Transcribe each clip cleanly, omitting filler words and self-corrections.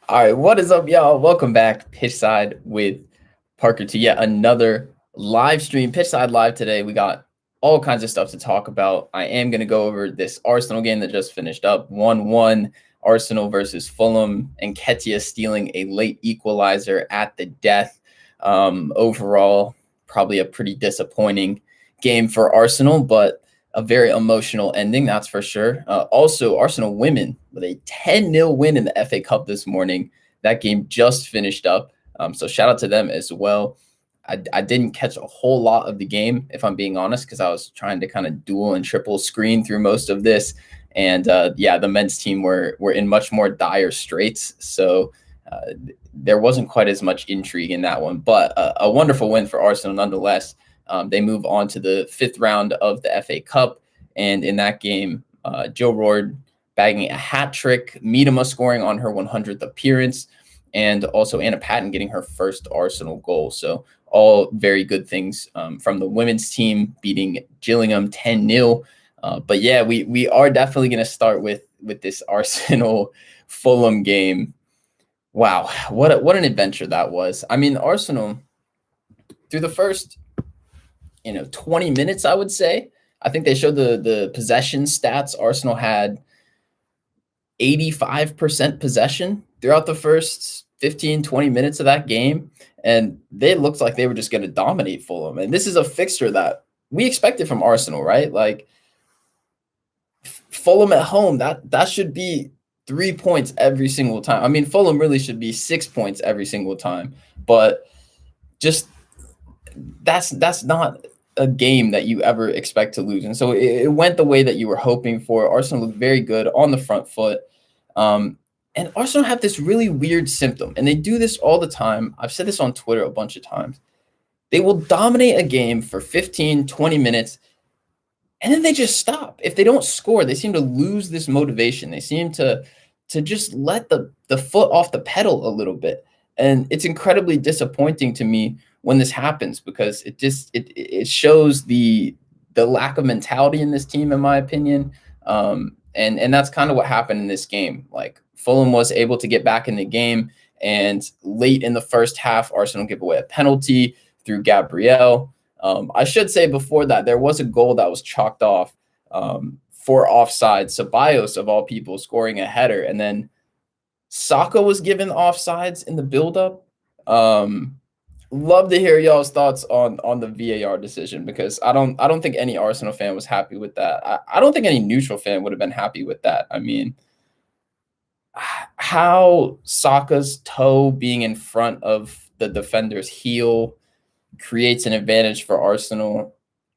All right, what is up, y'all? Welcome back, Pitchside with Parker to yet another live stream. Pitchside Live today. We got all kinds of stuff to talk about. I am going to go over this Arsenal game that just finished up 1-1, Arsenal versus Fulham, and Nketiah stealing a late equalizer at the death. Overall, probably a pretty disappointing game for Arsenal, but a very emotional ending, that's for sure. Also, Arsenal women with a 10-0 win in the FA Cup this morning. That game just finished up. So shout out to them as well. I didn't catch a whole lot of the game, if I'm being honest, because I was trying to kind of dual and triple screen through most of this. And the men's team were in much more dire straits. So there wasn't quite as much intrigue in that one, but a wonderful win for Arsenal nonetheless. They move on to the fifth round of the FA Cup. And in that game, Joe Roard bagging a hat trick, Miedema scoring on her 100th appearance, and also Anna Patton getting her first Arsenal goal. So all very good things from the women's team beating Gillingham 10-0. But yeah, we are definitely going to start with this Arsenal Fulham game. Wow, what an adventure that was. I mean, Arsenal, through the first 20 minutes, I would say. I think they showed the possession stats. Arsenal had 85% possession throughout the first 15, 20 minutes of that game. And they looked like they were just going to dominate Fulham. And this is a fixture that we expected from Arsenal, right? Like Fulham at home, that should be 3 points every single time. I mean, Fulham really should be 6 points every single time. But just that's not a game that you ever expect to lose. And so it went the way that you were hoping for. Arsenal looked very good on the front foot. And Arsenal have this really weird symptom, and they do this all the time. I've said this on Twitter a bunch of times. They will dominate a game for 15, 20 minutes, and then they just stop. If they don't score, they seem to lose this motivation. They seem to just let the foot off the pedal a little bit. And it's incredibly disappointing to me when this happens, because it shows the lack of mentality in this team, in my opinion. And that's kind of what happened in this game. Like Fulham was able to get back in the game, and late in the first half, Arsenal give away a penalty through Gabriel. I should say before that, there was a goal that was chalked off for offside. Ceballos, of all people, scoring a header, and then Saka was given offsides in the buildup. Love to hear y'all's thoughts on the VAR decision, because I don't think any Arsenal fan was happy with that. I don't think any neutral fan would have been happy with that. I mean, how Saka's toe being in front of the defender's heel creates an advantage for Arsenal,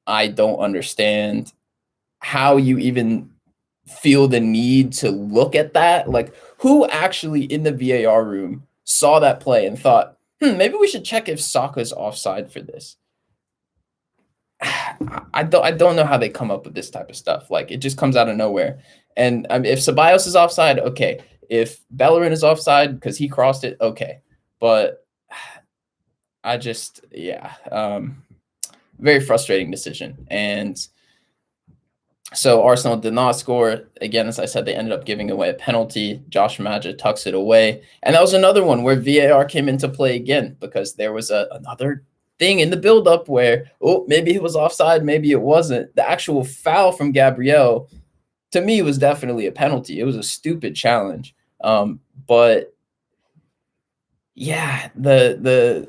I don't understand. How you even feel the need to look at that. Like, who actually in the VAR room saw that play and thought, maybe we should check if Saka's offside for this? I don't know how they come up with this type of stuff. Like, it just comes out of nowhere. And if Ceballos is offside, okay. If Bellerin is offside because he crossed it, okay. But very frustrating decision. And so Arsenal did not score. Again, as I said, they ended up giving away a penalty. Josh Maja tucks it away. And that was another one where VAR came into play again, because there was another thing in the buildup where, maybe it was offside, maybe it wasn't. The actual foul from Gabriel, to me, was definitely a penalty. It was a stupid challenge. But yeah, the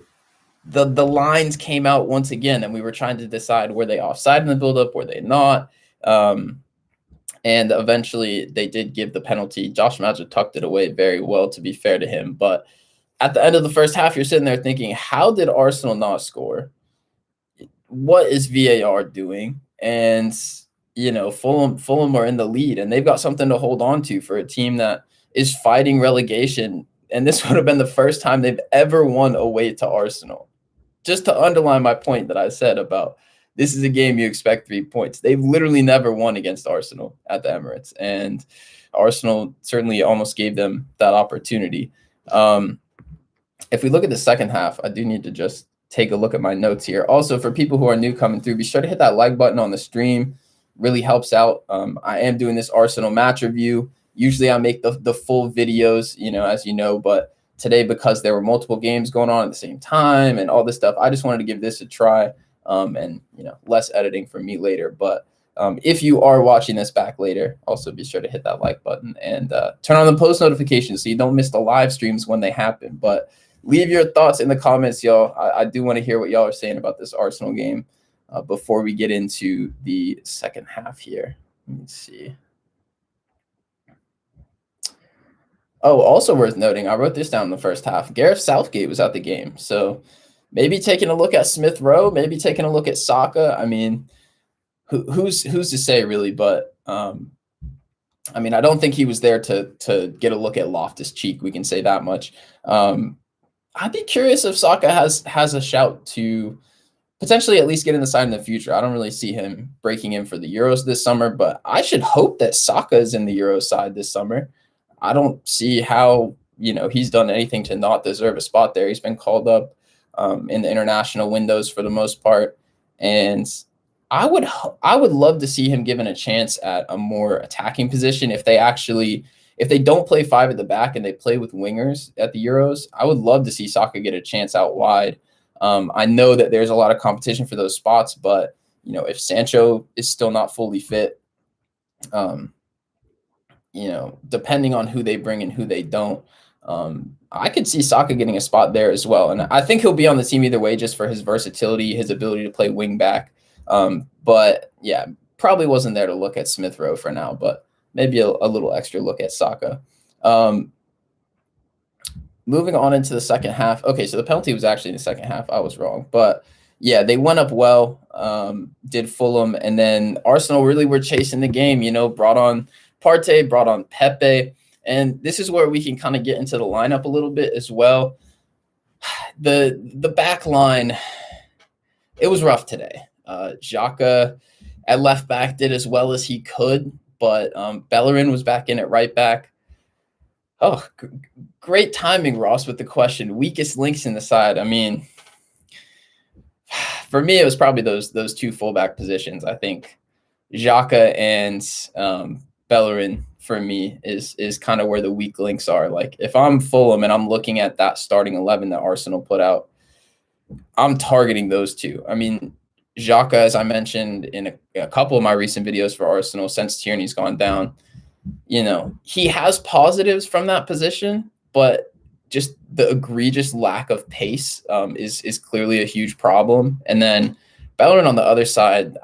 lines came out once again, and we were trying to decide, were they offside in the buildup, were they not? And eventually they did give the penalty. Josh Maja tucked it away very well, to be fair to him. But at the end of the first half, you're sitting there thinking, how did Arsenal not score? What is VAR doing? And, Fulham are in the lead, and they've got something to hold on to for a team that is fighting relegation. And this would have been the first time they've ever won away to Arsenal. Just to underline my point that I said about, this is a game you expect 3 points. They've literally never won against Arsenal at the Emirates, and Arsenal certainly almost gave them that opportunity. If we look at the second half, I do need to just take a look at my notes here. Also, for people who are new coming through, be sure to hit that like button on the stream. Really helps out. I am doing this Arsenal match review. Usually I make the full videos, as you know, but today, because there were multiple games going on at the same time and all this stuff, I just wanted to give this a try. And less editing for me later. But if you are watching this back later, also be sure to hit that like button and turn on the post notifications so you don't miss the live streams when they happen. But leave your thoughts in the comments, y'all. I do want to hear what y'all are saying about this Arsenal game before we get into the second half here. Let me see. Oh, also worth noting, I wrote this down in the first half. Gareth Southgate was at the game. So maybe taking a look at Smith Rowe, maybe taking a look at Saka. I mean, who's to say, really? But I mean, I don't think he was there to get a look at Loftus-Cheek. We can say that much. I'd be curious if Saka has a shout to potentially at least get in the side in the future. I don't really see him breaking in for the Euros this summer, but I should hope that Saka is in the Euro side this summer. I don't see how he's done anything to not deserve a spot there. He's been called up in the international windows for the most part, and I would love to see him given a chance at a more attacking position. If they don't play five at the back and they play with wingers at the Euros, I would love to see Saka get a chance out wide. I know that there's a lot of competition for those spots, but if Sancho is still not fully fit, depending on who they bring and who they don't, I could see Saka getting a spot there as well. And I think he'll be on the team either way, just for his versatility, his ability to play wing back. But yeah, probably wasn't there to look at Smith Rowe for now, but maybe a little extra look at Saka. Moving on into the second half. Okay, so the penalty was actually in the second half. I was wrong. But yeah, they went up well, did Fulham, and then Arsenal really were chasing the game, brought on Partey, brought on Pepe. And this is where we can kind of get into the lineup a little bit as well. The back line, it was rough today. Xhaka at left back did as well as he could, but Bellerin was back in at right back. Oh, great timing, Ross, with the question. Weakest links in the side. I mean, for me, it was probably those two fullback positions. I think Xhaka and Bellerin for me is kind of where the weak links are. Like, if I'm Fulham and I'm looking at that starting 11 that Arsenal put out, I'm targeting those two. I mean, Xhaka, as I mentioned in a couple of my recent videos for Arsenal, since Tierney's gone down, he has positives from that position, but just the egregious lack of pace is clearly a huge problem. And then Bellerin on the other side,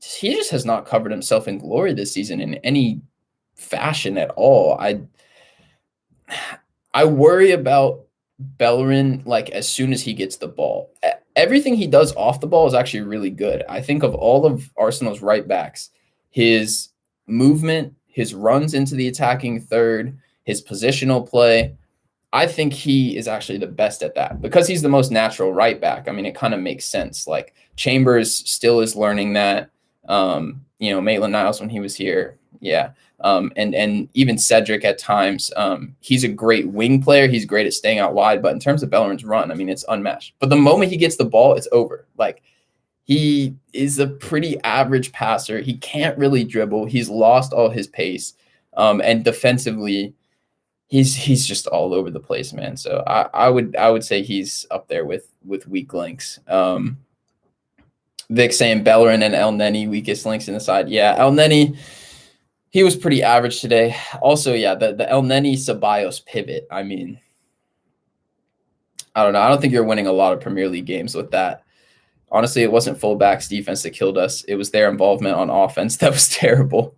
he just has not covered himself in glory this season in any fashion at all. I worry about Bellerin, like, as soon as he gets the ball. Everything he does off the ball is actually really good. I think of all of Arsenal's right backs, his movement, his runs into the attacking third, his positional play, I think he is actually the best at that because he's the most natural right back. I mean, it kind of makes sense. Like, Chambers still is learning that. Maitland-Niles when he was here. Yeah. And even Cedric at times, he's a great wing player. He's great at staying out wide, but in terms of Bellerin's run, I mean, it's unmatched. But the moment he gets the ball, it's over. Like, he is a pretty average passer. He can't really dribble. He's lost all his pace. And defensively, he's just all over the place, man. So I would say he's up there with weak links. Vic saying Bellerin and El Neni weakest links in the side. Yeah, El Neni, he was pretty average today. Also, yeah, the El Neni Ceballos pivot. I mean, I don't know. I don't think you're winning a lot of Premier League games with that. Honestly, it wasn't fullbacks defense that killed us. It was their involvement on offense that was terrible.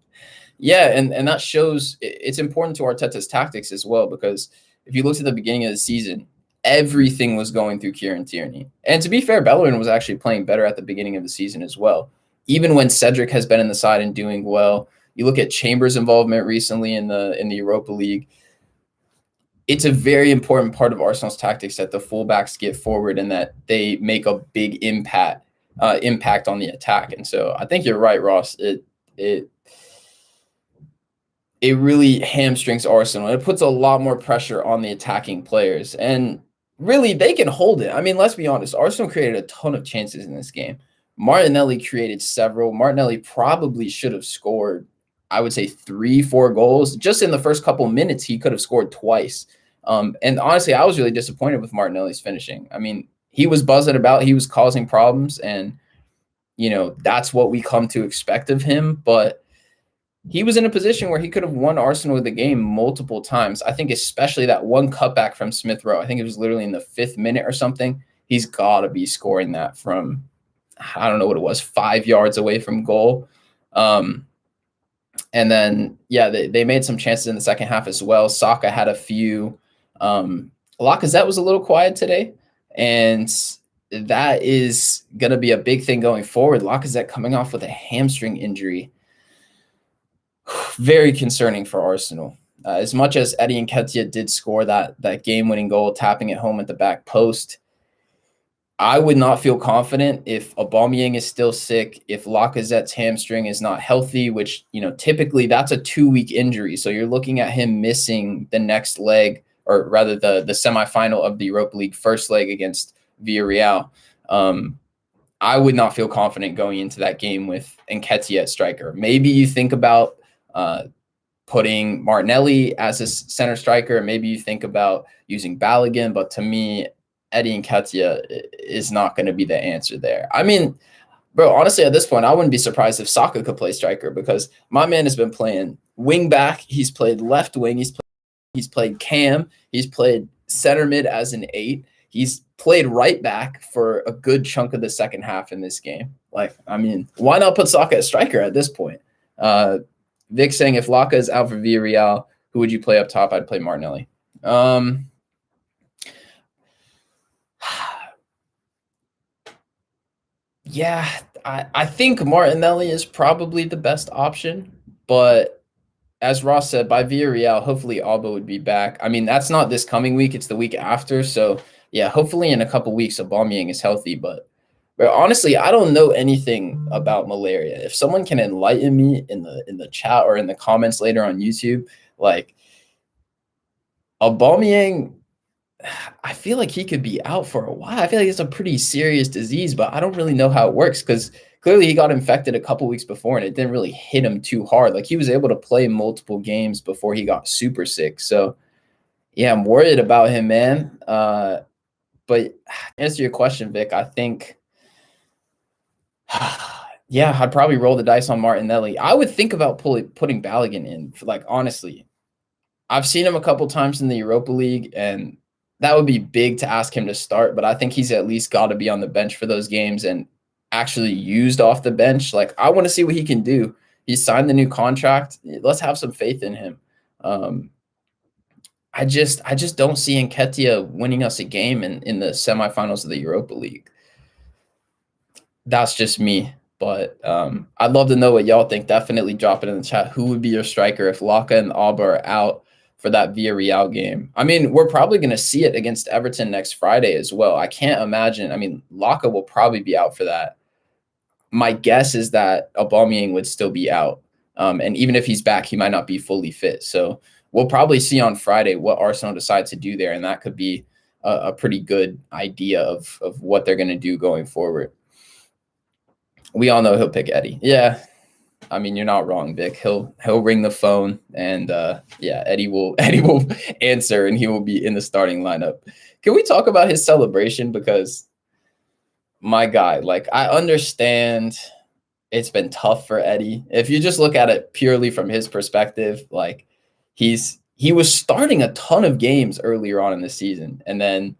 Yeah, and that shows it's important to Arteta's tactics as well, because if you looked at the beginning of the season, everything was going through Kieran Tierney. And to be fair, Bellerin was actually playing better at the beginning of the season as well. Even when Cedric has been in the side and doing well, you look at Chambers' involvement recently in the Europa League. It's a very important part of Arsenal's tactics that the fullbacks get forward and that they make a big impact on the attack. And so I think you're right, Ross. It really hamstrings Arsenal. It puts a lot more pressure on the attacking players. And really, they can hold it. I mean, let's be honest. Arsenal created a ton of chances in this game. Martinelli created several. Martinelli probably should have scored, I would say 3-4 goals. Just in the first couple minutes, he could have scored twice. And honestly, I was really disappointed with Martinelli's finishing. I mean, he was buzzing about, he was causing problems, and that's what we come to expect of him. But he was in a position where he could have won Arsenal the game multiple times. I think especially that one cutback from Smith Rowe. I think it was literally in the 5th minute or something. He's got to be scoring that from, I don't know what it was, 5 yards away from goal. And then, yeah, they made some chances in the second half as well. Saka had a few. Lacazette was a little quiet today, and that is going to be a big thing going forward. Lacazette coming off with a hamstring injury. Very concerning for Arsenal. As much as Eddie Nketiah did score that game-winning goal, tapping it home at the back post, I would not feel confident if Aubameyang is still sick, if Lacazette's hamstring is not healthy, which, typically that's a 2-week injury. So you're looking at him missing the next leg, or rather the semifinal of the Europa League first leg against Villarreal. I would not feel confident going into that game with Nketiah at striker. Maybe you think about putting Martinelli as a center striker. Maybe you think about using Balogun, but to me, Eddie Nketiah is not going to be the answer there. I mean, bro, honestly, at this point, I wouldn't be surprised if Saka could play striker, because my man has been playing wing back. He's played left wing. He's played cam. He's played center mid as an 8. He's played right back for a good chunk of the second half in this game. Like, I mean, why not put Saka as striker at this point? Vic saying, if Laka is out for Villarreal, who would you play up top? I'd play Martinelli. Yeah, I think Martinelli is probably the best option, but as Ross said, by Villarreal, hopefully Alba would be back. I mean, that's not this coming week, it's the week after. So yeah, hopefully in a couple weeks Aubameyang is healthy, but honestly, I don't know anything about malaria. If someone can enlighten me in the chat or in the comments later on YouTube, like, Aubameyang, I feel like he could be out for a while. I feel like it's a pretty serious disease, but I don't really know how it works, because clearly he got infected a couple weeks before and it didn't really hit him too hard. Like, he was able to play multiple games before he got super sick. So yeah, I'm worried about him, man. But to answer your question, Vic, I think, yeah, I'd probably roll the dice on Martinelli. I would think about putting Balogun in. Like, honestly, I've seen him a couple times in the Europa League, and that would be big to ask him to start, but I think he's at least got to be on the bench for those games and actually used off the bench. Like, I want to see what he can do. He signed the new contract. Let's have some faith in him. I just don't see Nketiah winning us a game in the semifinals of the Europa League. That's just me. But I'd love to know what y'all think. Definitely drop it in the chat. Who would be your striker if Laka and Alba are out for that Villarreal game? I mean, we're probably going to see it against Everton next Friday as well. I can't imagine. I mean, Laka will probably be out for that. My guess is that Aubameyang would still be out. And even if he's back, he might not be fully fit. So we'll probably see on Friday what Arsenal decides to do there. And that could be a pretty good idea of what they're going to do going forward. We all know he'll pick Eddie. Yeah. I mean, you're not wrong, Vic. He'll ring the phone, and yeah, Eddie will answer, and he will be in the starting lineup. Can we talk about his celebration? Because my guy, like, I understand it's been tough for Eddie. If you just look at it purely from his perspective, like, he was starting a ton of games earlier on in the season, and then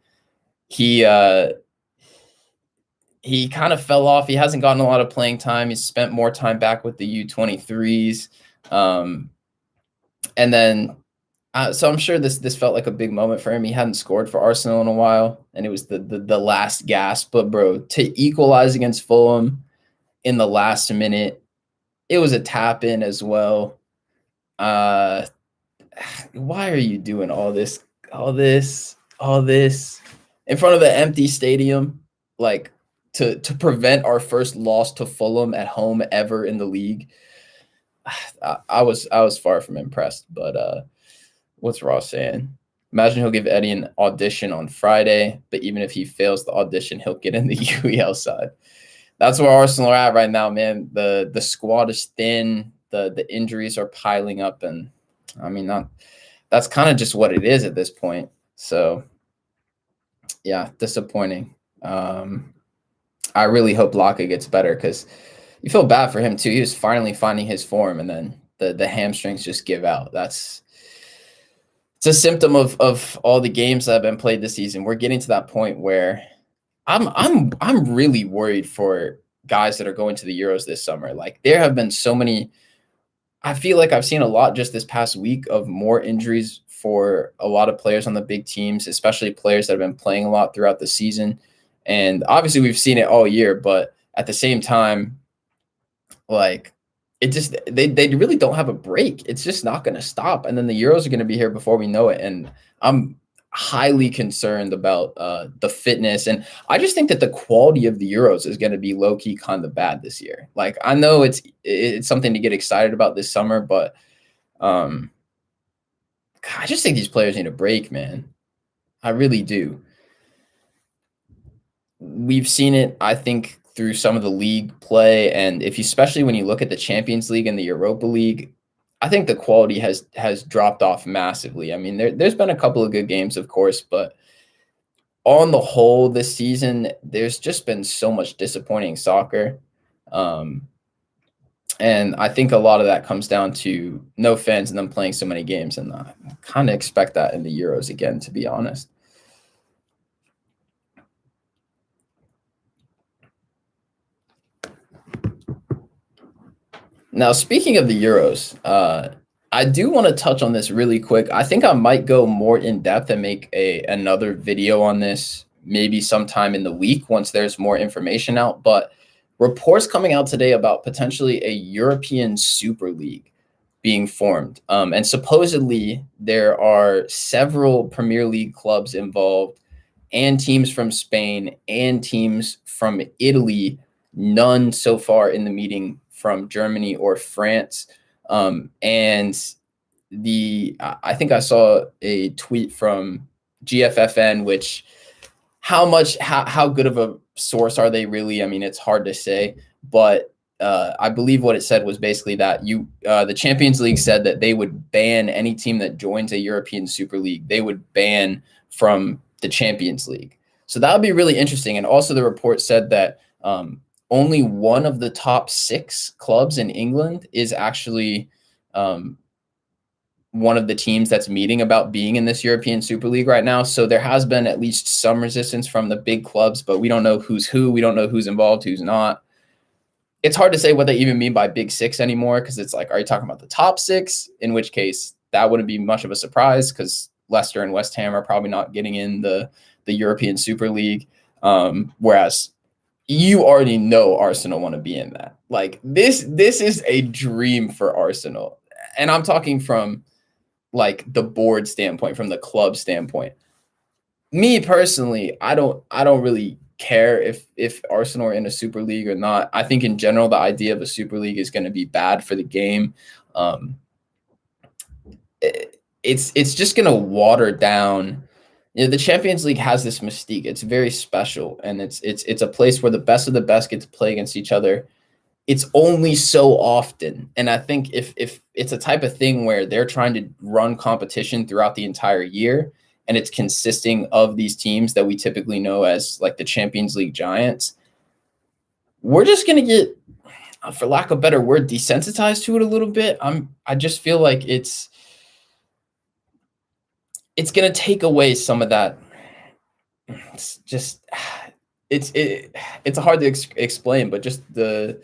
he kind of fell off. He hasn't gotten a lot of playing time. He's spent more time back with the U23s. And then, so I'm sure this felt like a big moment for him. He hadn't scored for Arsenal in a while, and it was the last gasp. But, bro, to equalize against Fulham in the last minute, it was a tap-in as well. Why are you doing all this in front of an empty stadium? Like, to prevent our first loss to Fulham at home ever in the league. I was far from impressed, but what's Ross saying? Imagine he'll give Eddie an audition on Friday, but even if he fails the audition, he'll get in the UEL side. That's where Arsenal are at right now, man. The squad is thin. the injuries are piling up, and I mean that's kind of just what it is at this point. So yeah, disappointing. I really hope Laka gets better because you feel bad for him too. He was finally finding his form, and then the hamstrings just give out. It's a symptom of all the games that have been played this season. We're getting to that point where I'm really worried for guys that are going to the Euros this summer. Like there have been so many. I feel like I've seen a lot just this past week of more injuries for a lot of players on the big teams, especially players that have been playing a lot throughout the season. And obviously we've seen it all year, but at the same time, like it just they really don't have a break. It's just not going to stop. And then the Euros are going to be here before we know it. And I'm highly concerned about the fitness. And I just think that the quality of the Euros is going to be low key kind of bad this year. Like I know it's something to get excited about this summer, but I just think these players need a break, man. I really do. We've seen it, I think, through some of the league play, and especially when you look at the Champions League and the Europa League, I think the quality has dropped off massively. I mean, there's been a couple of good games, of course, but on the whole, this season, there's just been so much disappointing soccer. And I think a lot of that comes down to no fans and them playing so many games, and I kind of expect that in the Euros again, to be honest. Now, speaking of the Euros, I do want to touch on this really quick. I think I might go more in depth and make another video on this maybe sometime in the week once there's more information out. But reports coming out today about potentially a European Super League being formed. And supposedly there are several Premier League clubs involved and teams from Spain and teams from Italy, none so far in the meeting from Germany or France. And I think I saw a tweet from GFFN, which how good of a source are they really? I mean, it's hard to say, but I believe what it said was basically that the Champions League said that they would ban any team that joins a European Super League. They would ban from the Champions League. So that would be really interesting. And also the report said that only one of the top 6 clubs in England is actually one of the teams that's meeting about being in this European Super League right now. So there has been at least some resistance from the big clubs, but we don't know who's who. We don't know who's involved, who's not. It's hard to say what they even mean by big 6 anymore, because it's like, are you talking about the top 6? In which case, that wouldn't be much of a surprise, because Leicester and West Ham are probably not getting in the European Super League. Whereas you already know Arsenal want to be in that. Like this is a dream for Arsenal. And I'm talking from like the board standpoint, from the club standpoint. Me personally, I don't really care if Arsenal are in a Super League or not. I think in general the idea of a Super League is going to be bad for the game. It's just going to water down. You know, the Champions League has this mystique. It's very special, and it's a place where the best of the best get to play against each other. It's only so often, and I think if it's a type of thing where they're trying to run competition throughout the entire year, and it's consisting of these teams that we typically know as like the Champions League giants, we're just gonna get, for lack of a better word, desensitized to it a little bit. I just feel like it's going to take away some of that. It's just it's hard to explain, but just the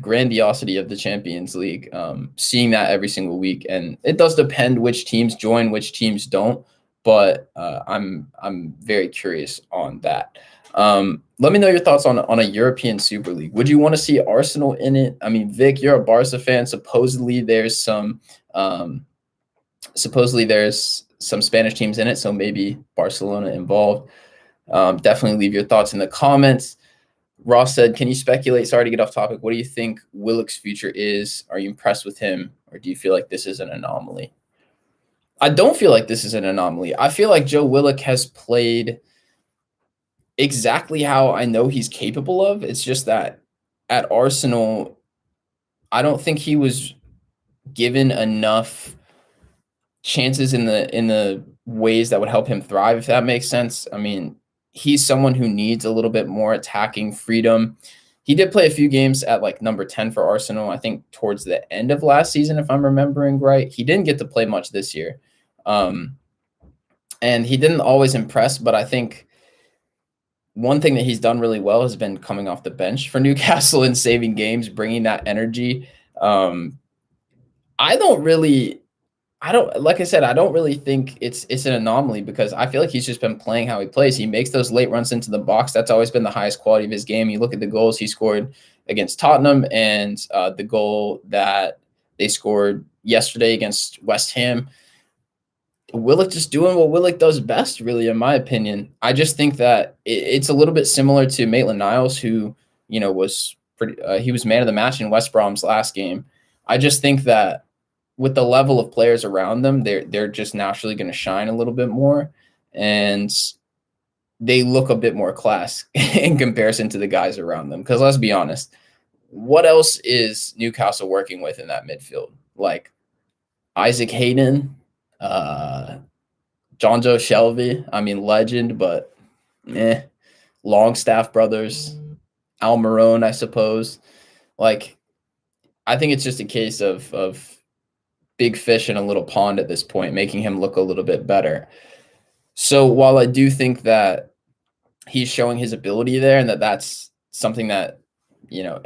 grandiosity of the Champions League, seeing that every single week. And it does depend which teams join, which teams don't, but I'm very curious on that. Let me know your thoughts on a European Super League. Would you want to see Arsenal in it? I mean, Vic, you're a Barca fan. Supposedly there's some Spanish teams in it, so maybe Barcelona involved. Definitely leave your thoughts in the comments. Ross said, can you speculate? Sorry to get off topic. What do you think Willock's future is? Are you impressed with him, or do you feel like this is an anomaly? I don't feel like this is an anomaly. I feel like Joe Willock has played exactly how I know he's capable of. It's just that at Arsenal, I don't think he was given enough chances in the ways that would help him thrive, if that makes sense. I mean, he's someone who needs a little bit more attacking freedom. He did play a few games at like number 10 for Arsenal, I think towards the end of last season, if I'm remembering right. He didn't get to play much this year. And he didn't always impress, but I think one thing that he's done really well has been coming off the bench for Newcastle and saving games, bringing that energy. I don't really like I said, I don't really think it's an anomaly because I feel like he's just been playing how he plays. He makes those late runs into the box. That's always been the highest quality of his game. You look at the goals he scored against Tottenham and the goal that they scored yesterday against West Ham. Willock just doing what Willock does best, really, in my opinion. I just think that it's a little bit similar to Maitland-Niles, who, was pretty. He was man of the match in West Brom's last game. I just think that with the level of players around them, they're just naturally going to shine a little bit more, and they look a bit more class in comparison to the guys around them. Because let's be honest, what else is Newcastle working with in that midfield? Like Isaac Hayden, John Joe Shelby, I mean, legend, but Longstaff brothers, Almiron, I suppose. Like, I think it's just a case of big fish in a little pond at this point, making him look a little bit better. So while I do think that he's showing his ability there and that's something that,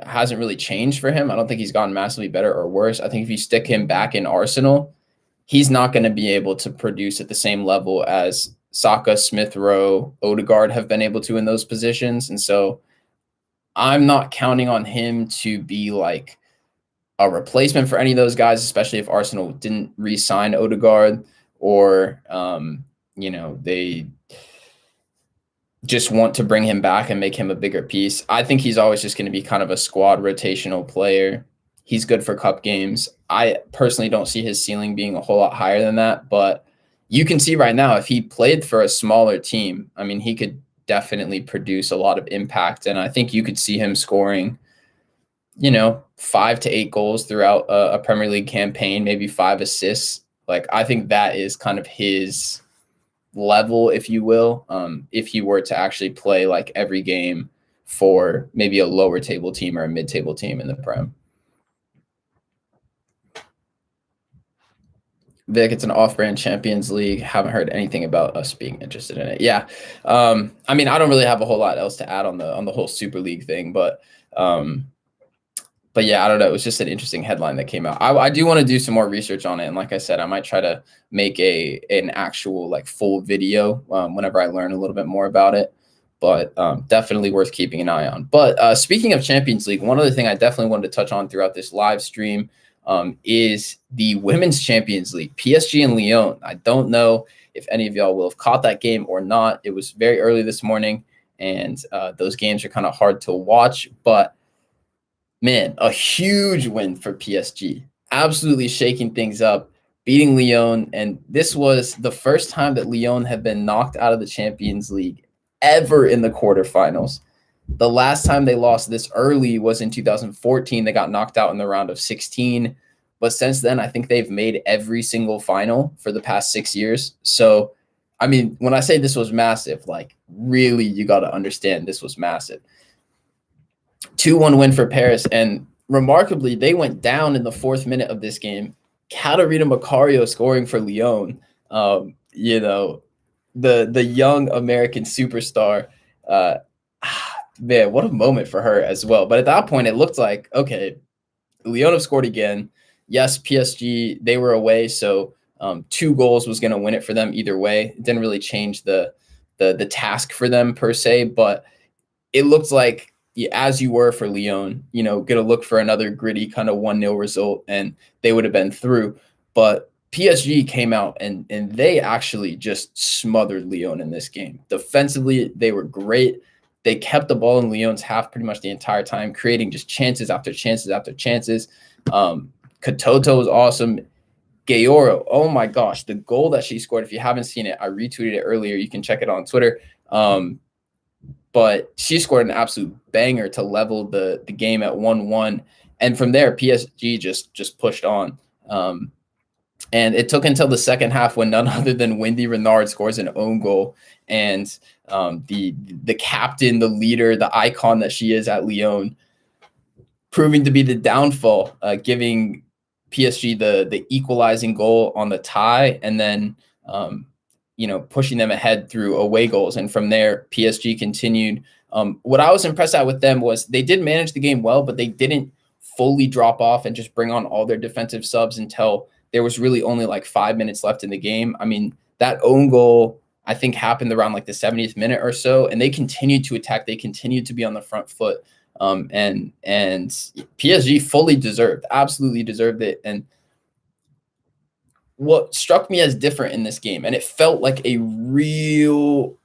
hasn't really changed for him, I don't think he's gotten massively better or worse. I think if you stick him back in Arsenal, he's not going to be able to produce at the same level as Saka, Smith Rowe, Odegaard have been able to in those positions. And so I'm not counting on him to be like a replacement for any of those guys, especially if Arsenal didn't re-sign Odegaard or, they just want to bring him back and make him a bigger piece. I think he's always just going to be kind of a squad rotational player. He's good for cup games. I personally don't see his ceiling being a whole lot higher than that, but you can see right now if he played for a smaller team, I mean, he could definitely produce a lot of impact, and I think you could see him scoring 5 to 8 goals throughout a Premier League campaign, maybe 5 assists. Like, I think that is kind of his level, if you will, if he were to actually play like every game for maybe a lower table team or a mid-table team in the Prem. Vic, it's an off-brand Champions League. Haven't heard anything about us being interested in it. Yeah. I mean, I don't really have a whole lot else to add on the whole Super League thing, but yeah, I don't know. It was just an interesting headline that came out. I do want to do some more research on it. And like I said, I might try to make an actual like full video whenever I learn a little bit more about it. But definitely worth keeping an eye on. But speaking of Champions League, one other thing I definitely wanted to touch on throughout this live stream is the Women's Champions League, PSG and Lyon. I don't know if any of y'all will have caught that game or not. It was very early this morning, and those games are kind of hard to watch. But man, a huge win for PSG. Absolutely shaking things up, beating Lyon. And this was the first time that Lyon had been knocked out of the Champions League ever in the quarterfinals. The last time they lost this early was in 2014. They got knocked out in the round of 16. But since then, I think they've made every single final for the past 6 years. So, I mean, when I say this was massive, like really, you got to understand this was massive. 2-1 win for Paris, and remarkably, they went down in the 4th minute of this game. Catarina Macario scoring for Lyon. The young American superstar. Man, what a moment for her as well. But at that point, it looked like, okay, Lyon have scored again. Yes, PSG, they were away, so 2 goals was going to win it for them either way. It didn't really change the task for them per se, but it looked like, as you were for Lyon, going to look for another gritty kind of 1-0 result, and they would have been through. But PSG came out and they actually just smothered Lyon in this game. Defensively, they were great. They kept the ball in Lyon's half pretty much the entire time, creating just chances after chances after chances. Katoto was awesome. Gayoro, oh my gosh, the goal that she scored, if you haven't seen it, I retweeted it earlier. You can check it on Twitter. But she scored an absolute banger to level the game at 1-1. And from there, PSG just pushed on. And it took until the second half when none other than Wendy Renard scores an own goal. And the captain, the leader, the icon that she is at Lyon, proving to be the downfall, giving PSG the equalizing goal on the tie, and then pushing them ahead through away goals. And from there, PSG continued. What I was impressed at with them was they did manage the game well, but they didn't fully drop off and just bring on all their defensive subs until there was really only like 5 minutes left in the game. I mean, that own goal, I think, happened around like the 70th minute or so, and they continued to attack. They continued to be on the front foot. And PSG fully absolutely deserved it. And what struck me as different in this game, and it felt like a real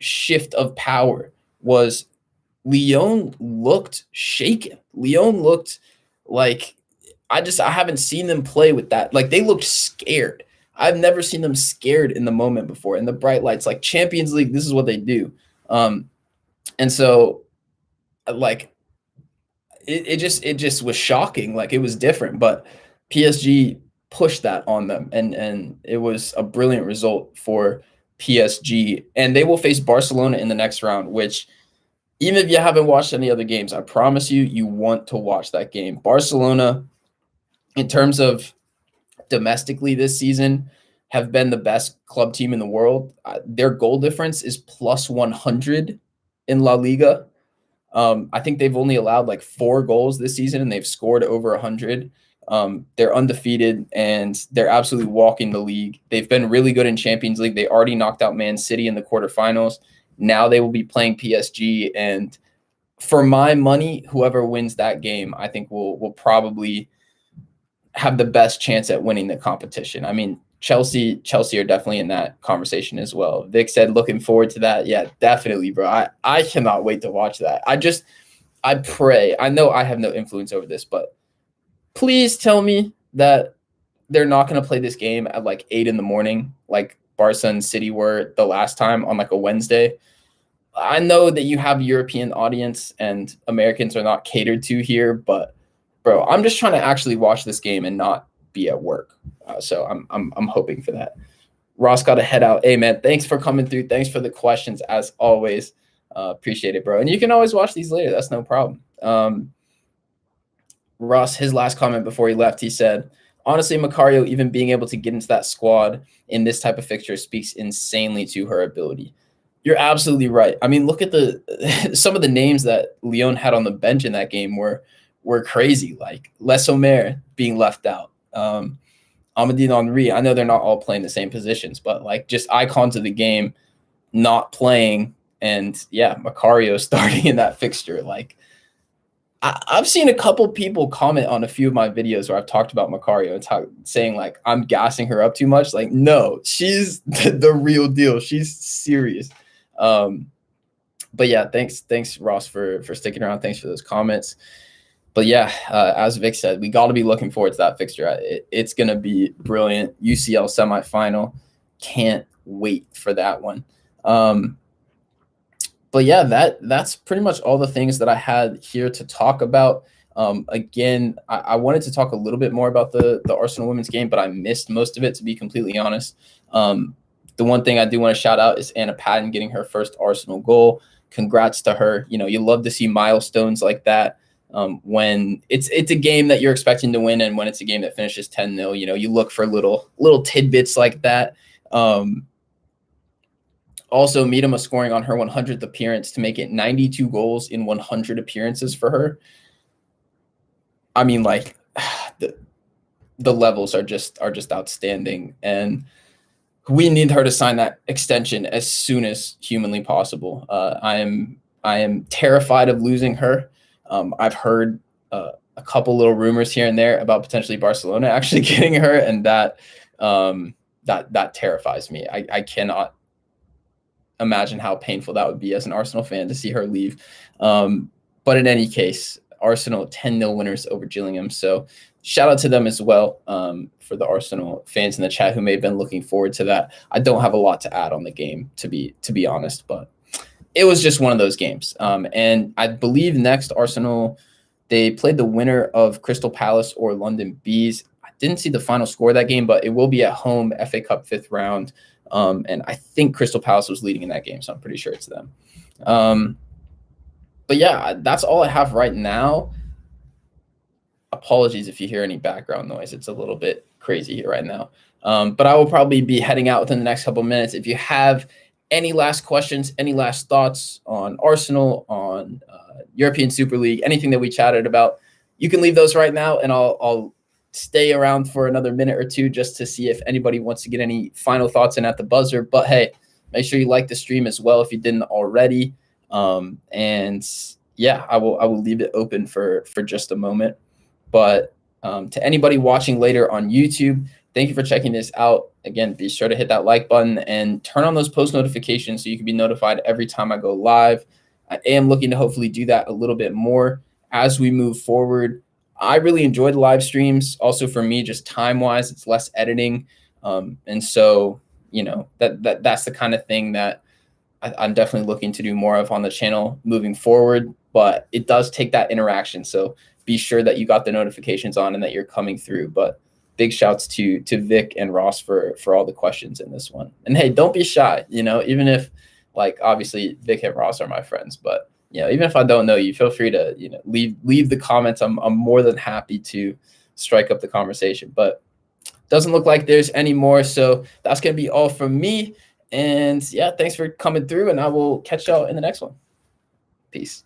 shift of power, was Lyon looked shaken. Lyon looked like I haven't seen them play with that. Like, they looked scared. I've never seen them scared in the moment before. In the bright lights, like Champions League, this is what they do. And so, like, it just was shocking. Like, it was different, but PSG pushed that on them, and it was a brilliant result for PSG. And they will face Barcelona in the next round, which, even if you haven't watched any other games, I promise you want to watch that game. Barcelona, in terms of domestically this season, have been the best club team in the world. Their goal difference is plus 100 in La Liga. I think they've only allowed like 4 goals this season, and they've scored over 100. They're undefeated, and they're absolutely walking the league. They've been really good in Champions League. They already knocked out Man City in the quarterfinals. Now they will be playing PSG, and for my money, whoever wins that game, I think will probably have the best chance at winning the competition. I mean, Chelsea are definitely in that conversation as well. Vic said, looking forward to that. Yeah, definitely, bro. I cannot wait to watch that. I pray. I know I have no influence over this, but please tell me that they're not going to play this game at like 8 a.m, like Barca and City were the last time, on like a Wednesday. I know that you have a European audience and Americans are not catered to here, but bro, I'm just trying to actually watch this game and not be at work. So I'm hoping for that. Ross got to head out. Hey man, thanks for coming through. Thanks for the questions as always. Appreciate it, bro. And you can always watch these later. That's no problem. Ross, his last comment before he left, he said, honestly, Macario even being able to get into that squad in this type of fixture speaks insanely to her ability. You're absolutely right. I mean, look at some of the names that Lyon had on the bench in that game were crazy, like Les Omer being left out. Amadine Henry, I know they're not all playing the same positions, but like just icons of the game not playing. And yeah, Macario starting in that fixture. Like, I've seen a couple people comment on a few of my videos where I've talked about Macario and saying like I'm gassing her up too much. Like, no, she's the real deal. She's serious. But yeah, thanks Ross for sticking around. Thanks for those comments. But yeah, as Vic said, we got to be looking forward to that fixture. It's gonna be brilliant. UCL semifinal, can't wait for that one. But yeah, that's pretty much all the things that I had here to talk about. Again, I wanted to talk a little bit more about the Arsenal women's game, but I missed most of it, to be completely honest. The one thing I do want to shout out is Anna Patton getting her first Arsenal goal. Congrats to her. You know, you love to see milestones like that. When it's a game that you're expecting to win, and when it's a game that finishes 10-0, you know, you look for little tidbits like that. Also, Miedema scoring on her 100th appearance to make it 92 goals in 100 appearances for her. I mean, like, the levels are just outstanding, and we need her to sign that extension as soon as humanly possible. I am terrified of losing her. I've heard a couple little rumors here and there about potentially Barcelona actually getting her, and that terrifies me. I cannot imagine how painful that would be as an Arsenal fan to see her leave. But in any case, Arsenal 10-0 winners over Gillingham. So shout out to them as well, for the Arsenal fans in the chat who may have been looking forward to that. I don't have a lot to add on the game, to be honest, but it was just one of those games. And I believe next Arsenal They played the winner of Crystal Palace or London Bees. I didn't see the final score of that game, but it will be at home, FA Cup 5th round. And I think Crystal Palace was leading in that game, so I'm pretty sure it's them. But yeah, that's all I have right now. Apologies if you hear any background noise. It's a little bit crazy here right now. But I will probably be heading out within the next couple of minutes. If you have any last questions, any last thoughts on Arsenal, on European Super League, anything that we chatted about, you can leave those right now, and I'll stay around for another minute or two just to see if anybody wants to get any final thoughts in at the buzzer. But hey, make sure you like the stream as well if you didn't already. And yeah, I will leave it open for just a moment. But to anybody watching later on YouTube, thank you for checking this out. Again, be sure to hit that like button and turn on those post notifications so you can be notified every time I go live. I am looking to hopefully do that a little bit more as we move forward. I really enjoy the live streams. Also for me, just time-wise, it's less editing. And so, you know, that's the kind of thing that I'm definitely looking to do more of on the channel moving forward. But it does take that interaction. So be sure that you got the notifications on and that you're coming through. But big shouts to Vic and Ross for all the questions in this one. And hey, don't be shy, you know, even if, like, obviously Vic and Ross are my friends, but you know, even if I don't know you, feel free to, you know, leave the comments. I'm more than happy to strike up the conversation. But doesn't look like there's any more. So that's gonna be all from me. And yeah, thanks for coming through, and I will catch y'all in the next one. Peace.